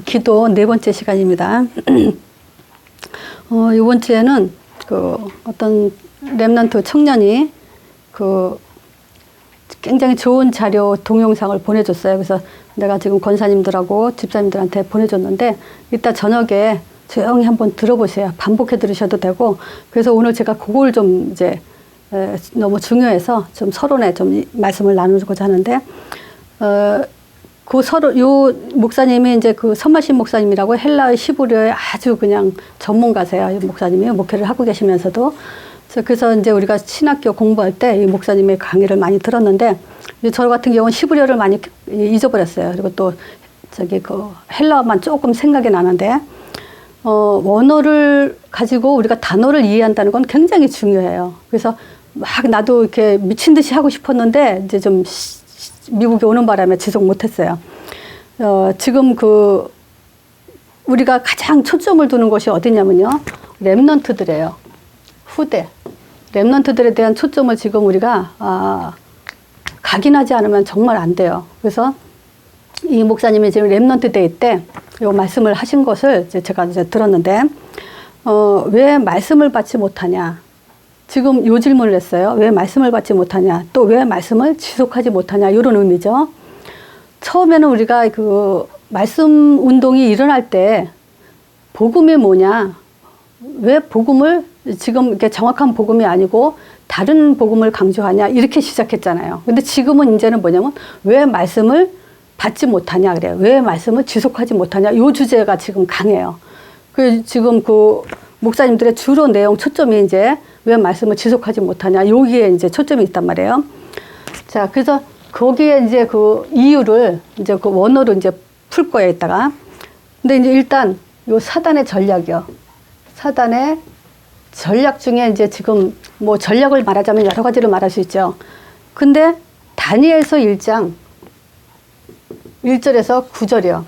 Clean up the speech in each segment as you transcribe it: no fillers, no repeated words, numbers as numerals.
기도 네 번째 시간입니다. 이번 주에는 어떤 렘넌트 청년이 굉장히 좋은 자료 동영상을 보내줬어요. 그래서 내가 지금 권사님들하고 집사님들한테 보내줬는데 이따 저녁에 조용히 한번 들어보세요. 반복해 들으셔도 되고. 그래서 오늘 제가 그걸 좀 이제 너무 중요해서 좀 서론에 좀 말씀을 나누고자 하는데, 요 목사님이 이제 선마신 목사님이라고 헬라의 히브리어의 아주 그냥 전문가세요. 이 목사님이 목회를 하고 계시면서도. 그래서 이제 우리가 신학교 공부할 때 이 목사님의 강의를 많이 들었는데, 저 같은 경우는 히브리어를 많이 잊어버렸어요. 그리고 또 헬라어만 조금 생각이 나는데, 원어를 가지고 우리가 단어를 이해한다는 건 굉장히 중요해요. 그래서 막 나도 이렇게 미친 듯이 하고 싶었는데, 이제 좀 미국에 오는 바람에 지속 못했어요. 지금 우리가 가장 초점을 두는 곳이 어디냐면요, 렘넌트들이에요. 후대. 렘넌트들에 대한 초점을 지금 우리가 각인하지 않으면 정말 안 돼요. 그래서 이 목사님이 지금 렘넌트 데이 때 이 말씀을 하신 것을 제가 이제 들었는데, 왜 말씀을 받지 못하냐? 지금 요 질문을 했어요. 왜 말씀을 받지 못하냐? 또 왜 말씀을 지속하지 못하냐? 이런 의미죠. 처음에는 우리가 말씀 운동이 일어날 때 복음이 뭐냐? 왜 복음을 지금 이렇게 정확한 복음이 아니고 다른 복음을 강조하냐? 이렇게 시작했잖아요. 근데 지금은 이제는 뭐냐면 왜 말씀을 받지 못하냐 그래요. 왜 말씀을 지속하지 못하냐? 요 주제가 지금 강해요. 지금 목사님들의 주로 내용 초점이 이제 왜 말씀을 지속하지 못하냐? 여기에 이제 초점이 있단 말이에요. 자, 그래서 거기에 이제 이유를 이제 원어로 이제 풀 거예요, 이따가. 근데 이제 일단 요 사단의 전략이요. 사단의 전략 중에 이제 지금 뭐 전략을 말하자면 여러 가지를 말할 수 있죠. 근데 다니엘서 1장 1절에서 9절이요.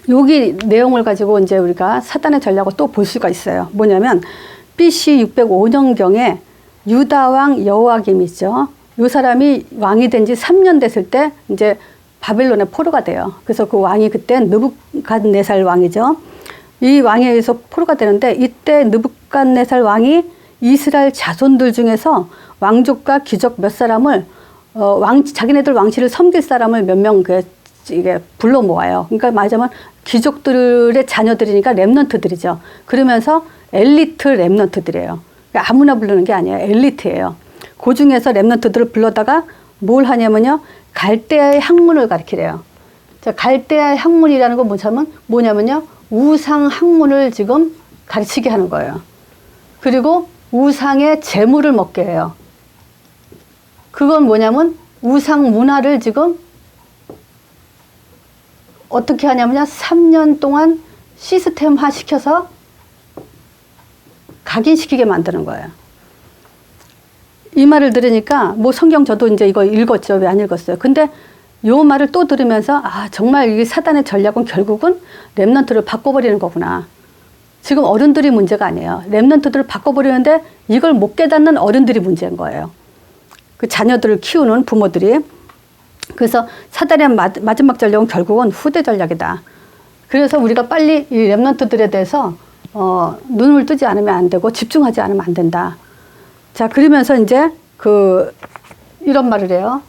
여기 내용을 가지고 이제 우리가 사단의 전략을 또 볼 수가 있어요. 뭐냐면 BC 605년경에 유다 왕 여호야김 있죠. 이 사람이 왕이 된 지 3년 됐을 때 이제 바벨론의 포로가 돼요. 그래서 그 왕이 그때 느부갓네살 왕이죠. 이 왕에 의해서 포로가 되는데, 이때 느부갓네살 왕이 이스라엘 자손들 중에서 왕족과 귀족 몇 사람을 자기네들 왕실을 섬길 사람을 몇 명 이게 불러 모아요. 그러니까 말하자면 귀족들의 자녀들이니까 렘넌트들이죠. 그러면서 엘리트 렘넌트들이에요. 그러니까 아무나 부르는 게 아니에요. 엘리트예요. 그 중에서 렘넌트들을 불러다가 뭘 하냐면요, 갈대아의 학문을 가르치래요. 자, 갈대아의 학문이라는 건 뭐냐면요, 우상 학문을 지금 가르치게 하는 거예요. 그리고 우상의 재물을 먹게 해요. 그건 뭐냐면 우상 문화를 지금 어떻게 하냐면요, 3년 동안 시스템화 시켜서 각인시키게 만드는 거예요. 이 말을 들으니까 뭐 성경 저도 이제 이거 읽었죠. 왜 안 읽었어요? 근데 요 말을 또 들으면서 정말 이 사단의 전략은 결국은 렘넌트를 바꿔버리는 거구나. 지금 어른들이 문제가 아니에요. 렘넌트들을 바꿔버리는데 이걸 못 깨닫는 어른들이 문제인 거예요. 그 자녀들을 키우는 부모들이. 그래서 사단의 마지막 전략은 결국은 후대 전략이다. 그래서 우리가 빨리 이 렘넌트들에 대해서 눈을 뜨지 않으면 안 되고 집중하지 않으면 안 된다. 자, 그러면서 이제 이런 말을 해요.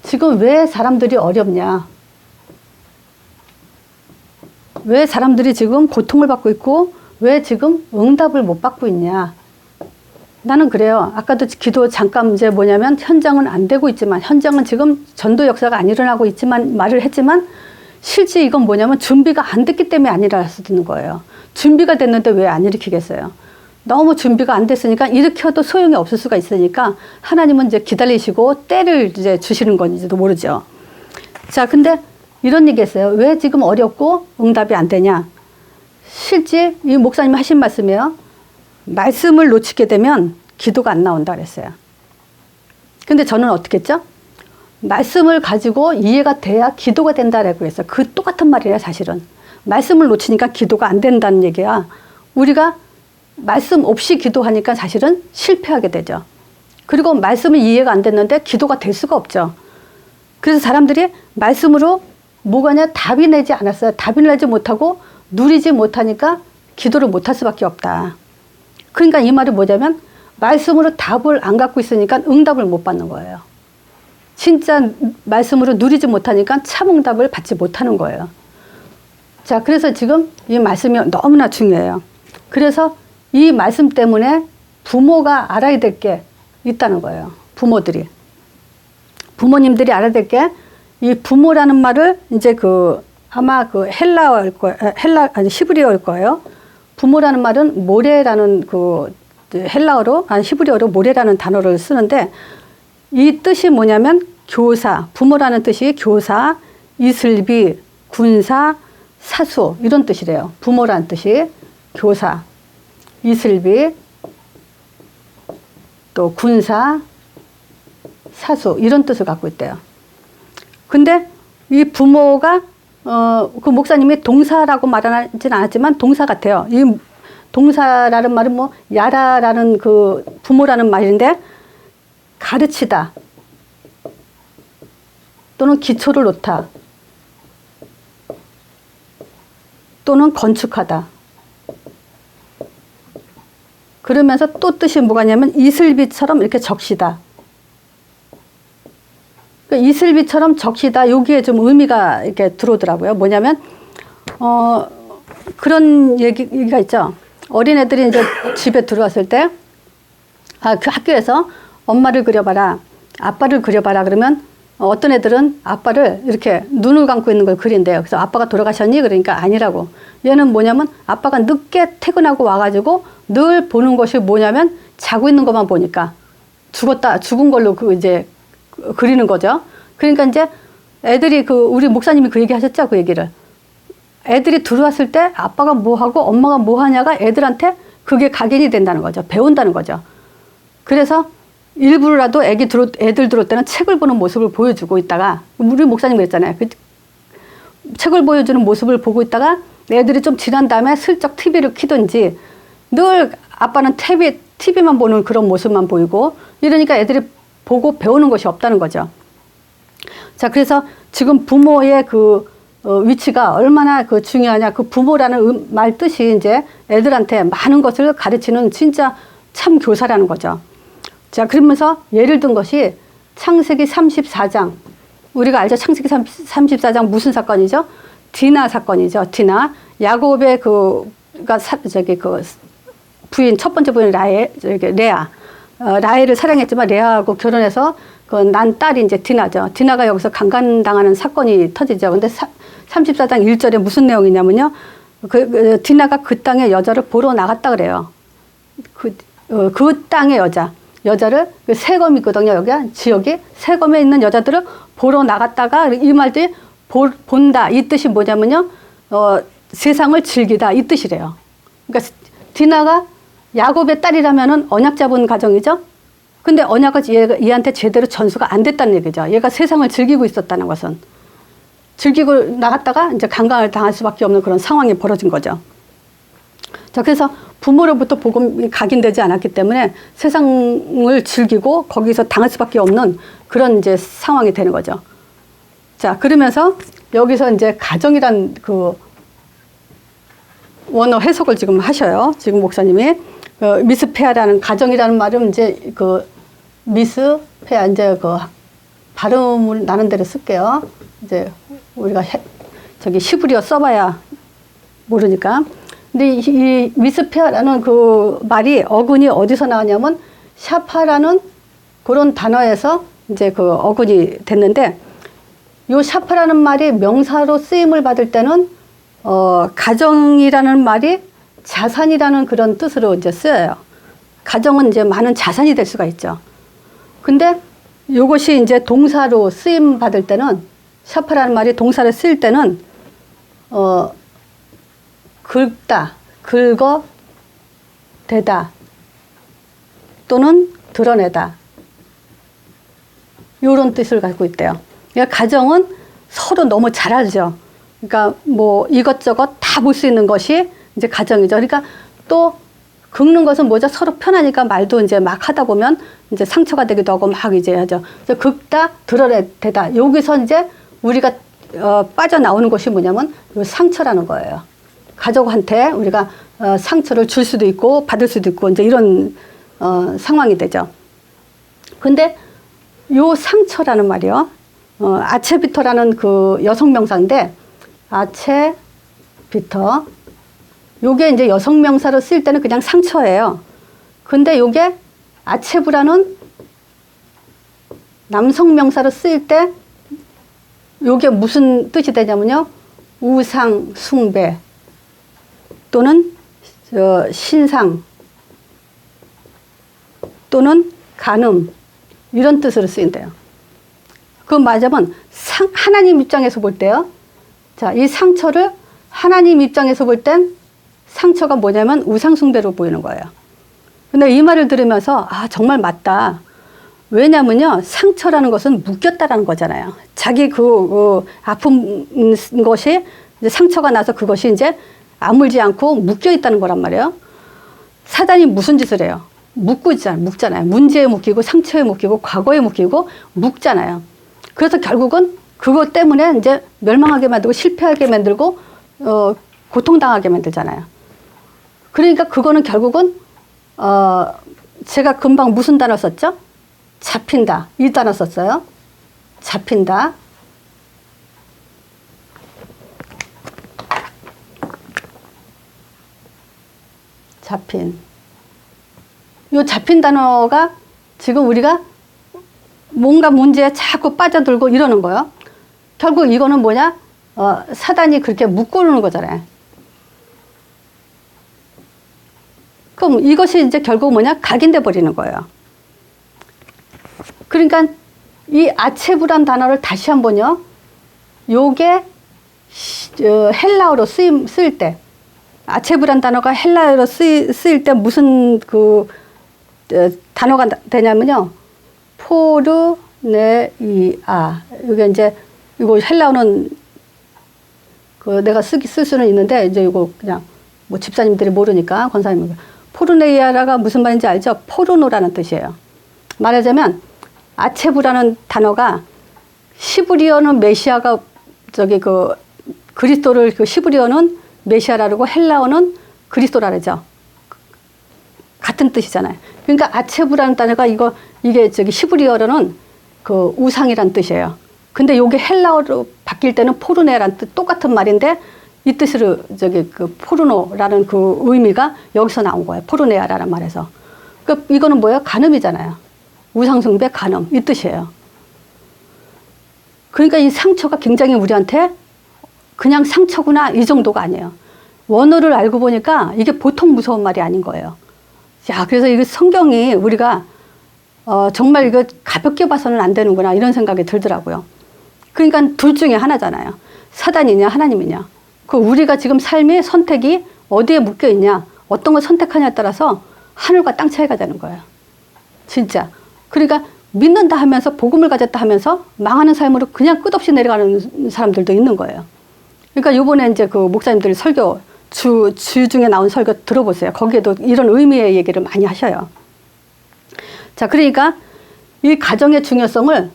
지금 왜 사람들이 어렵냐? 왜 사람들이 지금 고통을 받고 있고 왜 지금 응답을 못 받고 있냐? 나는 그래요. 아까도 기도 잠깐 이제 뭐냐면 현장은 안 되고 있지만, 현장은 지금 전도 역사가 안 일어나고 있지만 말을 했지만, 실제 이건 뭐냐면 준비가 안 됐기 때문에 안 일어났는 거예요. 준비가 됐는데 왜 안 일으키겠어요? 너무 준비가 안 됐으니까 일으켜도 소용이 없을 수가 있으니까 하나님은 이제 기다리시고 때를 이제 주시는 건지도 모르죠. 자, 근데 이런 얘기 했어요. 왜 지금 어렵고 응답이 안 되냐? 실제 이 목사님이 하신 말씀이에요. 말씀을 놓치게 되면 기도가 안 나온다 그랬어요. 근데 저는 어떻게 했죠? 말씀을 가지고 이해가 돼야 기도가 된다라고 했어요. 그 똑같은 말이에요, 사실은. 말씀을 놓치니까 기도가 안 된다는 얘기야. 우리가 말씀 없이 기도하니까 사실은 실패하게 되죠. 그리고 말씀이 이해가 안 됐는데 기도가 될 수가 없죠. 그래서 사람들이 말씀으로 뭐가냐? 답이 내지 않았어요. 답이 내지 못하고 누리지 못하니까 기도를 못할 수밖에 없다. 그러니까 이 말이 뭐냐면 말씀으로 답을 안 갖고 있으니까 응답을 못 받는 거예요. 진짜 말씀으로 누리지 못하니까 참 응답을 받지 못하는 거예요. 자, 그래서 지금 이 말씀이 너무나 중요해요. 그래서 이 말씀 때문에 부모가 알아야 될 게 있다는 거예요. 부모님들이 알아야 될 게, 이 부모라는 말을 이제 아마 헬라어일 거예요. 히브리어일 거예요. 부모라는 말은 모레라는 헬라어로, 히브리어로 모레라는 단어를 쓰는데, 이 뜻이 뭐냐면 교사, 부모라는 뜻이 교사, 이슬비, 군사, 사수 이런 뜻이래요. 부모라는 뜻이 교사, 이슬비, 또 군사, 사수 이런 뜻을 갖고 있대요. 근데 이 부모가 그 목사님이 동사라고 말하지는 않았지만 동사 같아요. 이 동사라는 말은 뭐 야라라는 부모라는 말인데, 가르치다 또는 기초를 놓다 또는 건축하다. 그러면서 또 뜻이 뭐가냐면 이슬비처럼 이렇게 적시다. 그러니까 이슬비처럼 적시다. 여기에 좀 의미가 이렇게 들어오더라고요. 뭐냐면 그런 얘기가 있죠. 어린애들이 이제 집에 들어왔을 때, 그 학교에서 엄마를 그려봐라, 아빠를 그려봐라 그러면 어떤 애들은 아빠를 이렇게 눈을 감고 있는 걸 그린대요. 그래서 아빠가 돌아가셨니? 그러니까 아니라고. 얘는 뭐냐면 아빠가 늦게 퇴근하고 와가지고 늘 보는 것이 뭐냐면 자고 있는 것만 보니까 죽은 걸로 이제 그리는 거죠. 그러니까 이제 애들이 우리 목사님이 그 얘기 하셨죠? 그 얘기를. 애들이 들어왔을 때 아빠가 뭐 하고 엄마가 뭐 하냐가 애들한테 그게 각인이 된다는 거죠. 배운다는 거죠. 그래서 일부러라도 애들 들어올 때는 책을 보는 모습을 보여주고 있다가, 우리 목사님 그랬잖아요. 책을 보여주는 모습을 보고 있다가 애들이 좀 지난 다음에 슬쩍 TV를 켜든지, 늘 아빠는 TV만 보는 그런 모습만 보이고, 이러니까 애들이 보고 배우는 것이 없다는 거죠. 자, 그래서 지금 부모의 위치가 얼마나 중요하냐. 부모라는 말 뜻이 이제 애들한테 많은 것을 가르치는 진짜 참 교사라는 거죠. 자, 그러면서 예를 든 것이 창세기 34장. 우리가 알죠? 창세기 34장 무슨 사건이죠? 디나 사건이죠. 디나. 야곱의 부인, 첫 번째 부인 레아. 라헬을 사랑했지만 레아하고 결혼해서 난 딸이 이제 디나죠. 디나가 여기서 강간당하는 사건이 터지죠. 근데 34장 1절에 무슨 내용이냐면요. 디나가 그 땅의 여자를 보러 나갔다 그래요. 그 땅의 여자를 세검이 있거든요. 여기 지역이 세검에 있는 여자들을 보러 나갔다가, 이 말들이 본다 이 뜻이 뭐냐면요, 세상을 즐기다 이 뜻이래요. 그러니까 디나가 야곱의 딸이라면은 언약 잡은 가정이죠. 근데 언약은 얘한테 제대로 전수가 안 됐다는 얘기죠. 얘가 세상을 즐기고 있었다는 것은, 즐기고 나갔다가 이제 강간을 당할 수밖에 없는 그런 상황이 벌어진 거죠. 자, 그래서 부모로부터 복음이 각인되지 않았기 때문에 세상을 즐기고 거기서 당할 수밖에 없는 그런 이제 상황이 되는 거죠. 자, 그러면서 여기서 이제 가정이란 원어 해석을 지금 하셔요. 지금 목사님이. 미스페아라는, 가정이라는 말은 이제 미스페아, 이제 발음을 나는 대로 쓸게요. 이제 우리가 히브리어 써봐야 모르니까. 근데 이 미스페아라는 말이 어근이 어디서 나왔냐면 샤파라는 그런 단어에서 이제 어근이 됐는데, 요 샤파라는 말이 명사로 쓰임을 받을 때는 가정이라는 말이 자산이라는 그런 뜻으로 이제 쓰여요. 가정은 이제 많은 자산이 될 수가 있죠. 근데 요것이 이제 동사로 쓰임 받을 때는, 샤파라는 말이 동사로 쓰일 때는 긁다, 긁어 대다 또는 드러내다, 이런 뜻을 갖고 있대요. 그러니까 가정은 서로 너무 잘 알죠. 그러니까 뭐 이것저것 다 볼 수 있는 것이 이제 가정이죠. 그러니까 또 긁는 것은 뭐죠? 서로 편하니까 말도 이제 막 하다 보면 이제 상처가 되기도 하고 막 이제 하죠. 그래서 긁다, 드러내다. 여기서 이제 우리가 빠져나오는 것이 뭐냐면 요 상처라는 거예요. 가족한테 우리가 상처를 줄 수도 있고 받을 수도 있고 이제 이런 상황이 되죠. 근데 요 상처라는 말이요. 아체비터라는 그 여성 명사인데 아체비터 요게 이제 여성 명사로 쓰일 때는 그냥 상처예요. 근데 요게 아체부라는 남성 명사로 쓰일 때 요게 무슨 뜻이 되냐면요. 우상 숭배 또는 신상 또는 간음 이런 뜻으로 쓰인대요. 그 맞으면 하나님 입장에서 볼 때요. 자, 이 상처를 하나님 입장에서 볼 땐 상처가 뭐냐면 우상 숭배로 보이는 거예요. 근데 이 말을 들으면서 아, 정말 맞다. 왜냐면요. 상처라는 것은 묶였다라는 거잖아요. 자기 아픈 것이 이제 상처가 나서 그것이 이제 아물지 않고 묶여 있다는 거란 말이에요. 사단이 무슨 짓을 해요? 묶잖아요. 문제에 묶이고 상처에 묶이고 과거에 묶이고 묶잖아요. 그래서 결국은 그것 때문에 이제 멸망하게 만들고 실패하게 만들고 고통당하게 만들잖아요. 그러니까 그거는 결국은 제가 금방 무슨 단어 썼죠? 잡힌다. 이 단어 썼어요. 잡힌다. 잡힌. 요 잡힌 단어가 지금 우리가 뭔가 문제에 자꾸 빠져들고 이러는 거예요. 결국 이거는 뭐냐? 사단이 그렇게 묶어놓는 거잖아요. 그럼 이것이 이제 결국 뭐냐? 각인돼 버리는 거예요. 그러니까 이 아체부란 단어를 다시 한번요. 요게 헬라어로 쓰일 때 아체부란 단어가 헬라어로 쓰일 때 무슨 단어가 되냐면요. 포르네이아. 이게 이제 이거 헬라어는 내가 쓸 수는 있는데 이제 이거 그냥 뭐 집사님들이 모르니까 권사님 포르네이아가 무슨 말인지 알죠? 포르노라는 뜻이에요. 말하자면 아체부라는 단어가 시브리어는 메시아가 그리스도를 시브리어는 메시아라고 헬라어는 그리스도라 그러죠. 같은 뜻이잖아요. 그러니까 아체부라는 단어가 이게 시브리어로는 우상이란 뜻이에요. 근데 요게 헬라어로 바뀔 때는 포르네라는 뜻 똑같은 말인데 이 뜻으로 포르노라는 그 의미가 여기서 나온 거예요. 포르네아라는 말에서. 이거는 뭐예요? 간음이잖아요. 우상숭배 간음 이 뜻이에요. 그러니까 이 상처가 굉장히 우리한테 그냥 상처구나 이 정도가 아니에요. 원어를 알고 보니까 이게 보통 무서운 말이 아닌 거예요. 야, 그래서 이거 성경이 우리가 정말 이거 가볍게 봐서는 안 되는구나 이런 생각이 들더라고요. 그러니까 둘 중에 하나잖아요. 사단이냐 하나님이냐. 우리가 지금 삶의 선택이 어디에 묶여 있냐, 어떤 걸 선택하냐에 따라서 하늘과 땅 차이가 되는 거예요. 진짜. 그러니까 믿는다 하면서 복음을 가졌다 하면서 망하는 삶으로 그냥 끝없이 내려가는 사람들도 있는 거예요. 그러니까 요번에 이제 목사님들이 설교 주 중에 나온 설교 들어보세요. 거기에도 이런 의미의 얘기를 많이 하셔요. 자, 그러니까 이 가정의 중요성을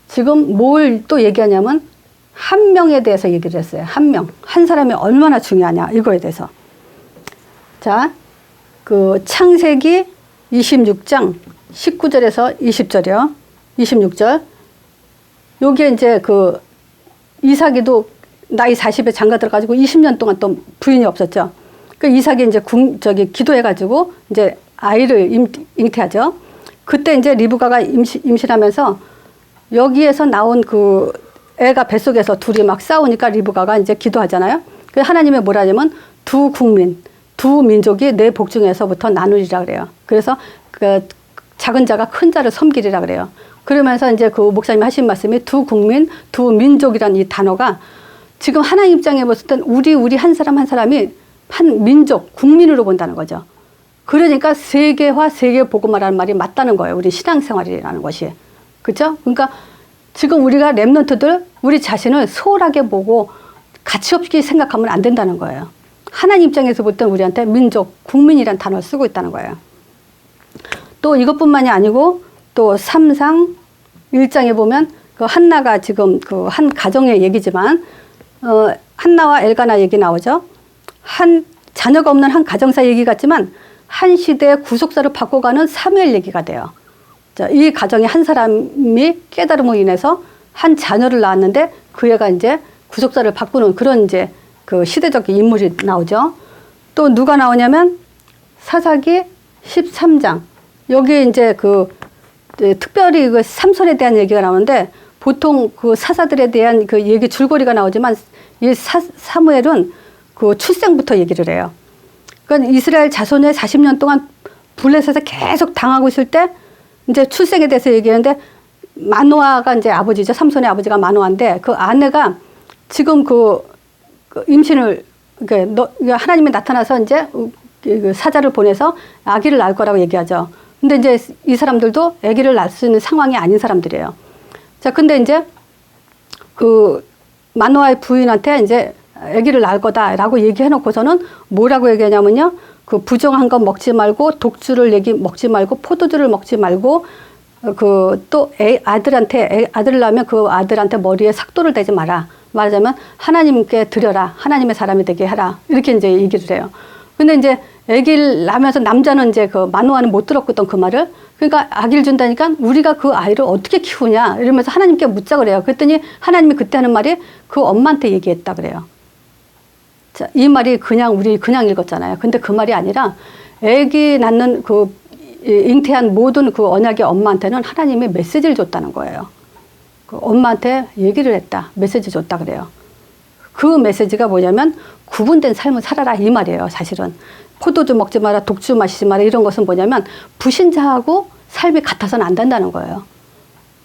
지금 뭘 또 얘기하냐면 한 명에 대해서 얘기를 했어요. 한 명. 한 사람이 얼마나 중요하냐 이거에 대해서. 자, 창세기 26장 19절에서 20절이요. 26절. 요게 이제 이삭이도 나이 40에 장가 들어가지고 20년 동안 또 부인이 없었죠. 이삭이 이제 기도해가지고 이제 아이를 잉태하죠. 그때 이제 리브가가 임신하면서 여기에서 나온 애가 뱃속에서 둘이 막 싸우니까 리브가가 이제 기도하잖아요. 하나님의 뭐라냐면 두 국민, 두 민족이 내 복중에서부터 나누리라 그래요. 그래서 작은 자가 큰 자를 섬기리라 그래요. 그러면서 이제 목사님이 하신 말씀이 두 국민, 두 민족이라는 이 단어가 지금 하나님 입장에 봤을 땐 우리 한 사람 한 사람이 한 민족, 국민으로 본다는 거죠. 그러니까 세계화, 세계 복음화라는 말이 맞다는 거예요. 우리 신앙생활이라는 것이. 그렇죠? 그러니까 지금 우리가 렘넌트들 우리 자신을 소홀하게 보고 가치 없게 생각하면 안 된다는 거예요. 하나님 입장에서 볼 땐 우리한테 민족, 국민이라는 단어를 쓰고 있다는 거예요. 또 이것뿐만이 아니고 또 3상 1장에 보면 그 한나가 지금 그 한 가정의 얘기지만, 한나와 엘가나 얘기 나오죠. 한 자녀가 없는 한 가정사 얘기 같지만 한 시대의 구속사를 바꿔가는 사무엘 얘기가 돼요. 자, 이 가정에 한 사람이 깨달음으로 인해서 한 자녀를 낳았는데 그 애가 이제 구속사를 바꾸는 그런 이제 그 시대적 인물이 나오죠. 또 누가 나오냐면 사사기 13장. 여기 이제 그 특별히 그 삼손에 대한 얘기가 나오는데 보통 그 사사들에 대한 그 얘기 줄거리가 나오지만 이 사무엘은 그 출생부터 얘기를 해요. 그러니까 이스라엘 자손의 40년 동안 블레셋에서 계속 당하고 있을 때 이제 출생에 대해서 얘기하는데 마노아가 이제 아버지죠. 삼손의 아버지가 마노아인데 그 아내가 지금 그 임신을 하나님이 나타나서 이제 그 사자를 보내서 아기를 낳을 거라고 얘기하죠. 근데 이제 이 사람들도 아기를 낳을 수 있는 상황이 아닌 사람들이에요. 자, 근데 이제 그 마노아의 부인한테 이제 아기를 낳을 거다라고 얘기해 놓고서는 뭐라고 얘기하냐면요. 그 부정한 거 먹지 말고 독주를 먹지 말고 포도주를 먹지 말고 그 또 아들을 낳으면 그 아들한테 머리에 삭도를 대지 마라. 말하자면 하나님께 드려라. 하나님의 사람이 되게 하라. 이렇게 이제 얘기를 해요. 근데 이제 아기를 낳으면서 남자는 이제 그 마노아는 못 들었거든 그 말을. 그러니까 아기를 준다니까 우리가 그 아이를 어떻게 키우냐 이러면서 하나님께 묻자 그래요. 그랬더니 하나님이 그때 하는 말이 그 엄마한테 얘기했다 그래요. 자, 이 말이 우리 그냥 읽었잖아요. 근데 그 말이 아니라 아기 낳는 그 잉태한 모든 그 언약의 엄마한테는 하나님이 메시지를 줬다는 거예요. 그 엄마한테 얘기를 했다. 메시지 줬다 그래요. 그 메시지가 뭐냐면 구분된 삶을 살아라 이 말이에요. 사실은 포도주 먹지 마라, 독주 마시지 마라 이런 것은 뭐냐면 불신자하고 삶이 같아서는 안 된다는 거예요.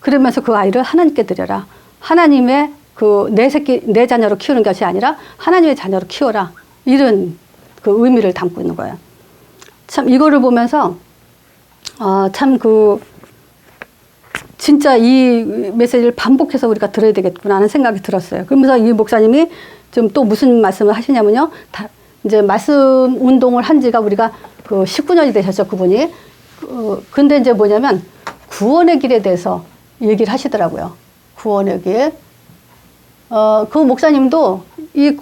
그러면서 그 아이를 하나님께 드려라. 하나님의 그 내 자녀로 키우는 것이 아니라 하나님의 자녀로 키워라. 이런 그 의미를 담고 있는 거예요. 참 이거를 보면서 참 진짜 이 메시지를 반복해서 우리가 들어야 되겠구나 하는 생각이 들었어요. 그러면서 이 목사님이 좀 또 무슨 말씀을 하시냐면요. 이제 말씀 운동을 한 지가 우리가 그 19년이 되셨죠, 그분이. 근데 이제 뭐냐면 구원의 길에 대해서 얘기를 하시더라고요. 구원의 길. 그 목사님도 이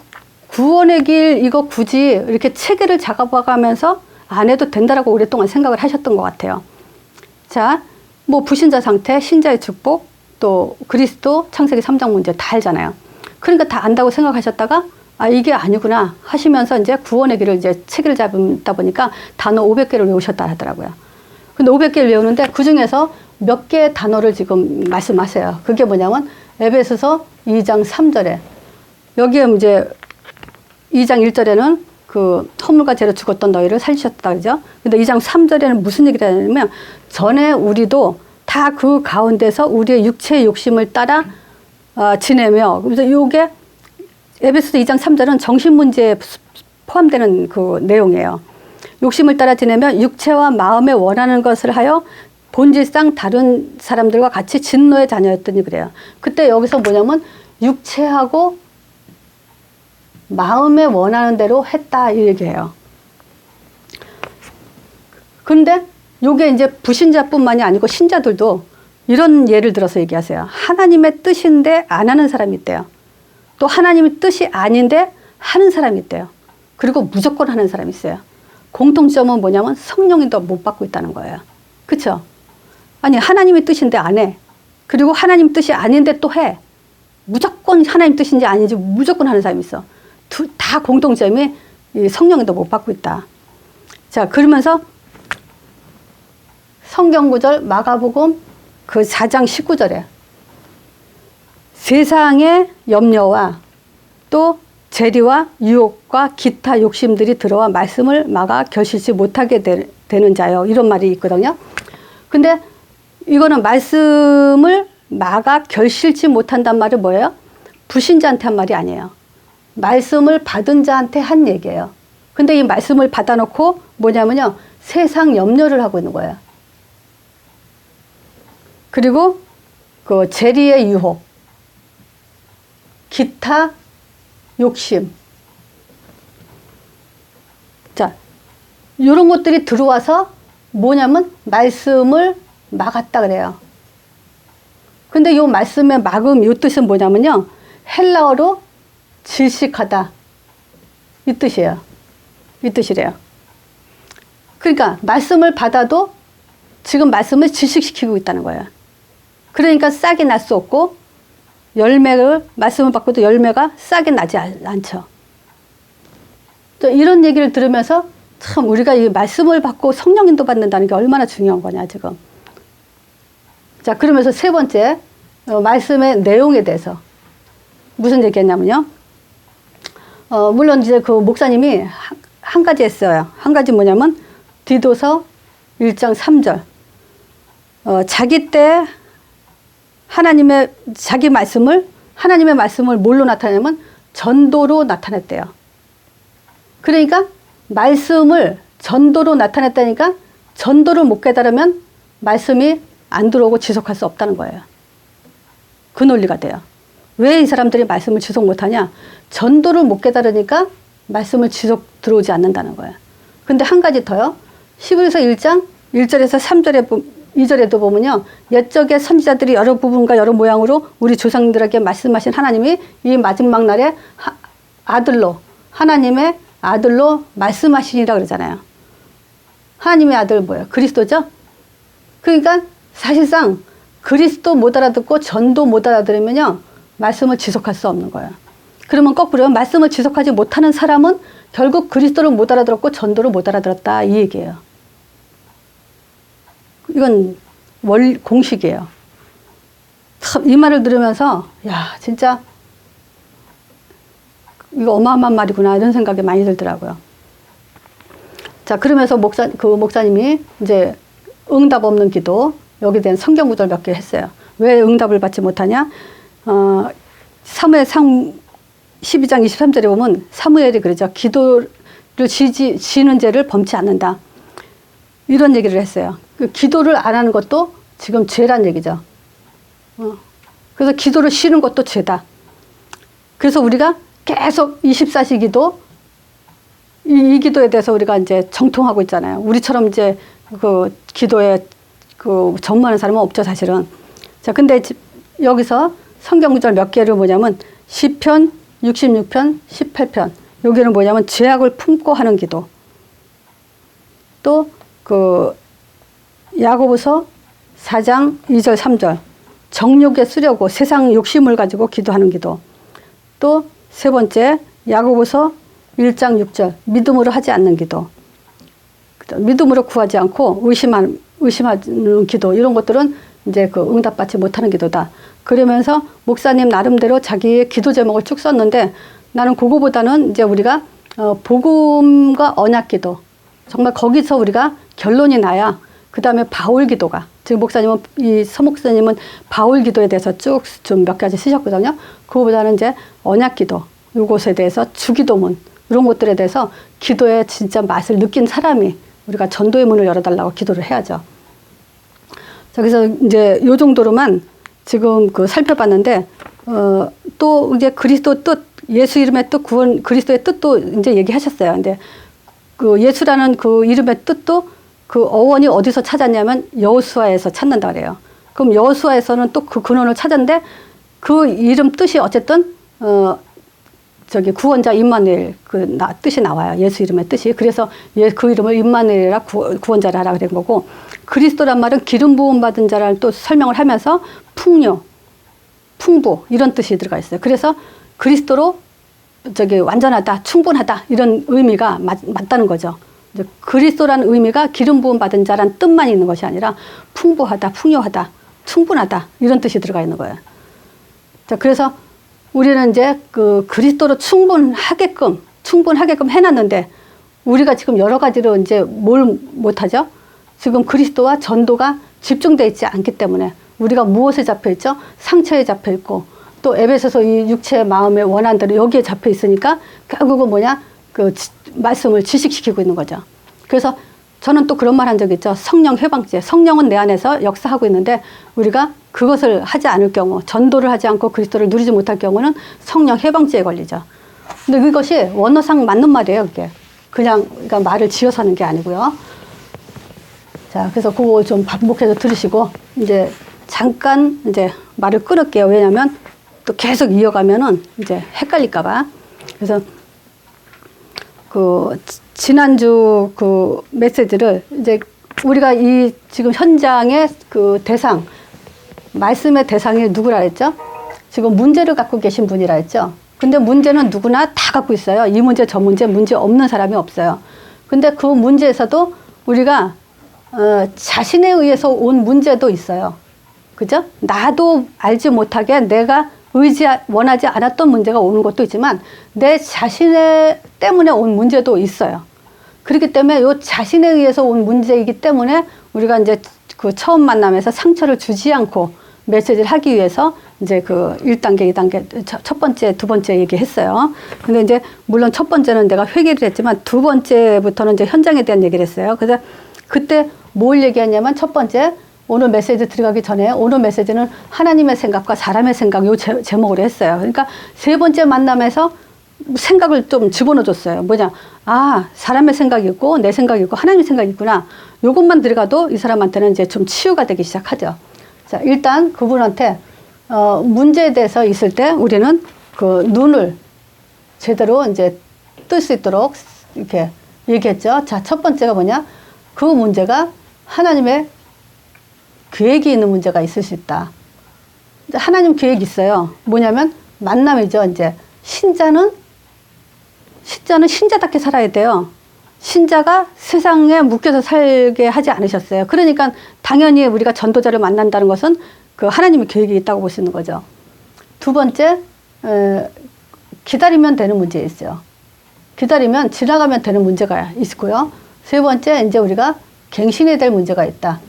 구원의 길 이거 굳이 이렇게 체계를 작업해가면서 안 해도 된다라고 오랫동안 생각을 하셨던 것 같아요. 자, 뭐 불신자 상태, 신자의 축복, 또 그리스도, 창세기 3장 문제 다 알잖아요. 그러니까 다 안다고 생각하셨다가 이게 아니구나 하시면서 이제 구원의 길을 이제 체계를 잡다 보니까 단어 500개를 외우셨다 하더라고요. 근데 500개를 외우는데 그 중에서 몇 개의 단어를 지금 말씀하세요. 그게 뭐냐면 에베소서 2장 3절에 여기에 이제 2장 1절에는 그 허물과 죄로 죽었던 너희를 살리셨다 그러죠. 근데 2장 3절에는 무슨 얘기를 하냐면 전에 우리도 다 그 가운데서 우리의 육체의 욕심을 따라 지내며 그래서 요게 에베소서 2장 3절은 정신 문제에 포함되는 그 내용이에요. 욕심을 따라 지내며 육체와 마음에 원하는 것을 하여 본질상 다른 사람들과 같이 진노의 자녀였더니 그래요. 그때 여기서 뭐냐면 육체하고 마음에 원하는 대로 했다 이 얘기예요. 근데 요게 이제 불신자뿐만이 아니고 신자들도 이런 예를 들어서 얘기하세요. 하나님의 뜻인데 안 하는 사람이 있대요. 또 하나님의 뜻이 아닌데 하는 사람이 있대요. 그리고 무조건 하는 사람이 있어요. 공통점은 뭐냐면 성령이 더 못 받고 있다는 거예요. 그렇죠? 아니 하나님의 뜻인데 안 해. 그리고 하나님 뜻이 아닌데 또 해. 무조건 하나님 뜻인지 아닌지 무조건 하는 사람이 있어. 다 공통점이 성령이 더 못 받고 있다. 자, 그러면서 성경구절 마가복음 그 4장 19절에 세상의 염려와 또 재리와 유혹과 기타 욕심들이 들어와 말씀을 막아 결실치 못하게 되는 자요. 이런 말이 있거든요. 근데 이거는 말씀을 막아 결실치 못한단 말이 뭐예요? 불신자한테 한 말이 아니에요. 말씀을 받은 자한테 한 얘기예요. 근데 이 말씀을 받아놓고 뭐냐면요. 세상 염려를 하고 있는 거예요. 그리고 그 재리의 유혹, 기타 욕심. 자, 이런 것들이 들어와서 뭐냐면 말씀을 막았다 그래요. 근데 요 말씀의 막음, 요 뜻은 뭐냐면요. 헬라어로 질식하다. 이 뜻이에요. 이 뜻이래요. 그러니까 말씀을 받아도 지금 말씀을 질식시키고 있다는 거예요. 그러니까 싹이 날 수 없고 말씀을 받고도 열매가 싹이 나지 않죠. 또 이런 얘기를 들으면서 참 우리가 이 말씀을 받고 성령인도 받는다는 게 얼마나 중요한 거냐 지금. 자, 그러면서 세 번째 말씀의 내용에 대해서 무슨 얘기했냐면요. 물론 이제 그 목사님이 한 가지 했어요. 한 가지 뭐냐면 디도서 1장 3절. 자기 때 하나님의 말씀을 뭘로 나타내냐면 전도로 나타냈대요. 그러니까 말씀을 전도로 나타냈다니까 전도를 못 깨달으면 말씀이 안 들어오고 지속할 수 없다는 거예요. 그 논리가 돼요. 왜 이 사람들이 말씀을 지속 못하냐? 전도를 못 깨달으니까 말씀을 지속 들어오지 않는다는 거예요. 근데 한 가지 더요. 히브리서 1장 1절에서 2절에도 보면요. 옛적의 선지자들이 여러 부분과 여러 모양으로 우리 조상들에게 말씀하신 하나님이 이 마지막 날에 하나님의 아들로 말씀하시니라 그러잖아요. 하나님의 아들 뭐예요? 그리스도죠? 그러니까 사실상 그리스도 못 알아듣고 전도 못 알아들으면요. 말씀을 지속할 수 없는 거예요. 그러면 거꾸로 말씀을 지속하지 못하는 사람은 결국 그리스도를 못 알아들었고 전도를 못 알아들었다 이 얘기예요. 이건 공식이에요. 참 이 말을 들으면서 야 진짜 이거 어마어마한 말이구나 이런 생각이 많이 들더라고요. 자, 그러면서 목사님이 이제 응답 없는 기도 여기에 대한 성경 구절 몇 개 했어요. 왜 응답을 받지 못하냐? 사무엘상 12장 23절에 보면 사무엘이 그러죠. 기도를 지는 죄를 범치 않는다. 이런 얘기를 했어요. 그 기도를 안 하는 것도 지금 죄란 얘기죠. 그래서 기도를 쉬는 것도 죄다. 그래서 우리가 계속 24시 기도, 이 기도에 대해서 우리가 이제 정통하고 있잖아요. 우리처럼 이제 그 기도에 그 전무하는 사람은 없죠, 사실은. 자, 근데 여기서 성경 구절 몇 개를 뭐냐면 시편 66편, 18편. 여기는 뭐냐면 죄악을 품고 하는 기도. 또 그 야고보서 4장 2절 3절. 정욕에 쓰려고 세상 욕심을 가지고 기도하는 기도. 또 세 번째 야고보서 1장 6절. 믿음으로 하지 않는 기도. 믿음으로 구하지 않고 의심하는 기도. 이런 것들은 이제 그 응답받지 못하는 기도다. 그러면서 목사님 나름대로 자기의 기도 제목을 쭉 썼는데 나는 그거보다는 이제 우리가 복음과 언약 기도. 정말 거기서 우리가 결론이 나야 그 다음에 바울 기도가 지금 목사님은 이 서목사님은 바울 기도에 대해서 쭉 좀 몇 가지 쓰셨거든요. 그거보다는 이제 언약 기도 이것에 대해서 주기도문 이런 것들에 대해서 기도의 진짜 맛을 느낀 사람이 우리가 전도의 문을 열어달라고 기도를 해야죠. 자, 그래서 이제 요 정도로만 지금 그 살펴봤는데 또 이제 그리스도 뜻 예수 이름의 뜻 구원 그리스도의 뜻도 이제 얘기하셨어요. 근데 그 예수라는 그 이름의 뜻도 그 어원이 어디서 찾았냐면 여호수아에서 찾는다 그래요. 그럼 여호수아에서는 또 그 근원을 찾았는데 그 이름 뜻이 어쨌든 구원자 임마누엘 뜻이 나와요. 예수 이름의 뜻이. 그래서 그 이름을 임마누엘이라 구원자라 하라 그런 거고 그리스도란 말은 기름 부음 받은 자라는 또 설명을 하면서 풍부 이런 뜻이 들어가 있어요. 그래서 그리스도로 완전하다, 충분하다 이런 의미가 맞다는 거죠. 그리스도라는 의미가 기름 부음 받은 자란 뜻만 있는 것이 아니라 풍부하다, 풍요하다, 충분하다 이런 뜻이 들어가 있는 거예요. 자, 그래서 우리는 이제 그 그리스도로 충분하게끔 해놨는데 우리가 지금 여러 가지로 이제 뭘 못하죠? 지금 그리스도와 전도가 집중되어 있지 않기 때문에 우리가 무엇에 잡혀 있죠? 상처에 잡혀 있고 또 에베소서 이 육체의 마음의 원한대로 여기에 잡혀 있으니까 결국은 말씀을 지식시키고 있는 거죠. 그래서 저는 또 그런 말 한 적이 있죠. 성령 해방죄. 성령은 내 안에서 역사하고 있는데 우리가 그것을 하지 않을 경우 전도를 하지 않고 그리스도를 누리지 못할 경우는 성령 해방죄에 걸리죠. 근데 그것이 원어상 맞는 말이에요. 그게 그러니까 말을 지어서 하는 게 아니고요. 자, 그래서 그거 좀 반복해서 들으시고 이제 잠깐 이제 말을 끊을게요. 왜냐면 또 계속 이어가면은 이제 헷갈릴까봐. 그래서 그 지난주 그 메시지를 이제 우리가 이 지금 현장의 그 대상, 말씀의 대상이 누구라 했죠? 지금 문제를 갖고 계신 분이라 했죠? 근데 문제는 누구나 다 갖고 있어요. 이 문제, 저 문제, 문제 없는 사람이 없어요. 근데 그 문제에서도 우리가 자신에 의해서 온 문제도 있어요. 그죠? 나도 알지 못하게 내가 원하지 않았던 문제가 오는 것도 있지만 내 자신의 때문에 온 문제도 있어요. 그렇기 때문에 요 자신에 의해서 온 문제이기 때문에 우리가 이제 그 처음 만남에서 상처를 주지 않고 메시지를 하기 위해서 이제 그 1단계, 2단계, 첫 번째, 두 번째 얘기했어요. 근데 이제 물론 첫 번째는 내가 회개를 했지만 두 번째부터는 이제 현장에 대한 얘기를 했어요. 그래서 그때 뭘 얘기했냐면 첫 번째, 오늘 메시지 들어가기 전에 오늘 메시지는 하나님의 생각과 사람의 생각 요 제목으로 했어요. 그러니까 세 번째 만남에서 생각을 좀 집어넣어줬어요. 뭐냐, 아, 사람의 생각이 있고 내 생각이 있고 하나님의 생각이 있구나. 요것만 들어가도 이 사람한테는 이제 좀 치유가 되기 시작하죠. 자, 일단 그분한테 문제에 대해서 있을 때 우리는 그 눈을 제대로 이제 뜰 수 있도록 이렇게 얘기했죠. 자, 첫 번째가 뭐냐, 그 문제가 하나님의 계획이 있는 문제가 있을 수 있다. 하나님 계획이 있어요. 뭐냐면 만남이죠. 이제 신자는 신자답게 살아야 돼요. 신자가 세상에 묶여서 살게 하지 않으셨어요. 그러니까 당연히 우리가 전도자를 만난다는 것은 그 하나님의 계획이 있다고 볼 수 있는 거죠. 두 번째, 기다리면 되는 문제 있어요. 기다리면 지나가면 되는 문제가 있고요. 세 번째, 이제 우리가 갱신해야 될 문제가 있다.